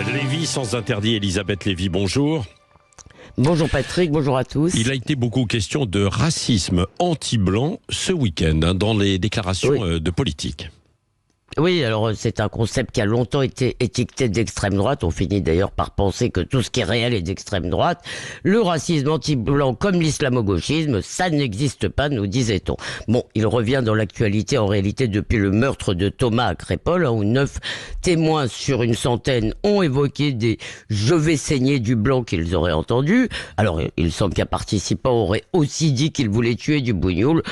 Lévy sans interdit, Elisabeth Lévy, bonjour. Bonjour Patrick, bonjour à tous. Il a été beaucoup question de racisme anti-blanc ce week-end dans les déclarations de politique. Oui, alors c'est un concept qui a longtemps été étiqueté d'extrême droite. On finit d'ailleurs par penser que tout ce qui est réel est d'extrême droite. Le racisme anti-blanc comme l'islamo-gauchisme, ça n'existe pas, nous disait-on. Bon, il revient dans l'actualité en réalité depuis le meurtre de Thomas à Crépol, où 9 témoins sur une centaine ont évoqué des « je vais saigner du blanc » qu'ils auraient entendus. Alors, il semble qu'un participant aurait aussi dit qu'il voulait tuer du bougnoul.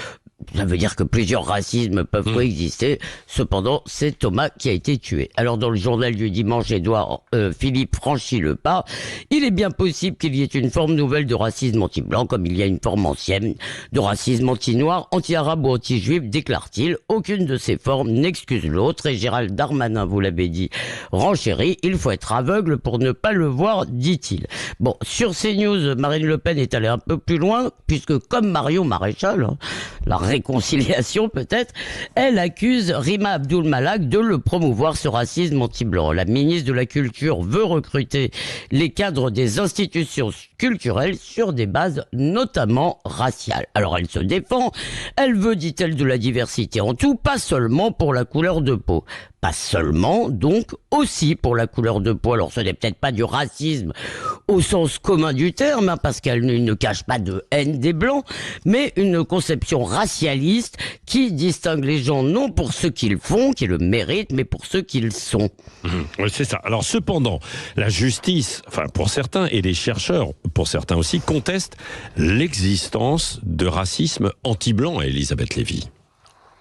Ça veut dire que plusieurs racismes peuvent coexister. Cependant, c'est Thomas qui a été tué. Alors, dans le journal du dimanche, Édouard Philippe franchit le pas. Il est bien possible qu'il y ait une forme nouvelle de racisme anti-blanc, comme il y a une forme ancienne de racisme anti-noir, anti-arabe ou anti-juif, déclare-t-il. Aucune de ces formes n'excuse l'autre. Et Gérald Darmanin, vous l'avez dit, renchérit. Il faut être aveugle pour ne pas le voir, dit-il. Bon, sur CNews, Marine Le Pen est allée un peu plus loin, puisque comme Marion Maréchal, la réconciliation peut-être, elle accuse Rima Abdul-Malak de le promouvoir, ce racisme anti-blanc. La ministre de la Culture veut recruter les cadres des institutions culturelles sur des bases notamment raciales. Alors elle se défend, elle veut, dit-elle, de la diversité en tout, pas seulement pour la couleur de peau. Pas seulement, donc aussi pour la couleur de peau. Alors ce n'est peut-être pas du racisme au sens commun du terme, parce qu'elle ne cache pas de haine des Blancs, mais une conception racialiste qui distingue les gens non pour ce qu'ils font, qui le méritent, mais pour ce qu'ils sont. Oui, c'est ça. Alors cependant, la justice, enfin pour certains, et les chercheurs, pour certains aussi, contestent l'existence de racisme anti-blanc, Elisabeth Lévy.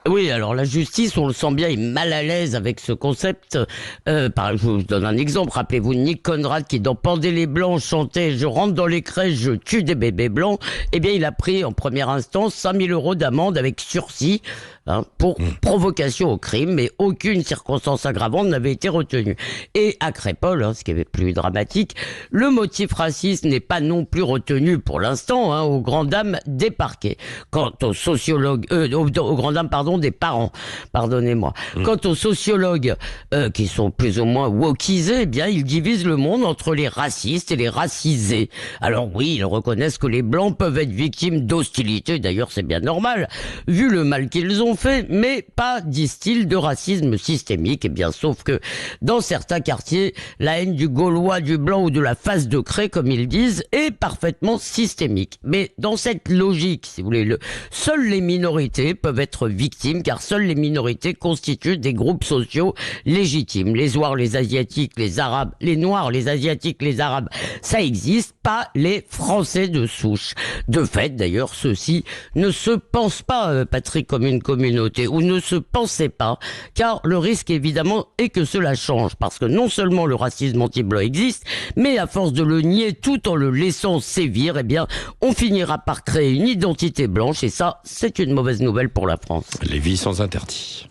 Oui, alors la justice, on le sent bien, est mal à l'aise avec ce concept. Je vous donne un exemple. Rappelez-vous Nick Conrad qui, dans Pendez les Blancs, chantait « Je rentre dans les crèches, je tue des bébés blancs ». Eh bien, il a pris en première instance 5 000 € d'amende avec sursis pour provocation au crime, mais aucune circonstance aggravante n'avait été retenue. Et à Crépol, ce qui est plus dramatique, le motif raciste n'est pas non plus retenu pour l'instant aux grandes dames des parquets. Quant aux sociologues, aux grandes dames, des parents, pardonnez-moi. Quant aux sociologues qui sont plus ou moins wokisés, eh bien, ils divisent le monde entre les racistes et les racisés. Alors oui, ils reconnaissent que les blancs peuvent être victimes d'hostilité, d'ailleurs c'est bien normal, vu le mal qu'ils ont fait, mais pas, disent-ils, de racisme systémique. Eh bien, sauf que dans certains quartiers, la haine du Gaulois, du blanc ou de la face de craie, comme ils disent, est parfaitement systémique. Mais dans cette logique, si vous voulez, seules les minorités peuvent être victimes, car seules les minorités constituent des groupes sociaux légitimes. Les Noirs, les Asiatiques, les Arabes, les Noirs, les Asiatiques, les Arabes, ça existe, pas les Français de souche. De fait, d'ailleurs, ceux-ci ne se pensent pas, Patrick, comme une communauté, ou ne se pensaient pas, car le risque, évidemment, est que cela change, parce que non seulement le racisme anti-blanc existe, mais à force de le nier tout en le laissant sévir, eh bien, on finira par créer une identité blanche, et ça, c'est une mauvaise nouvelle pour la France. Lévy sans interdit.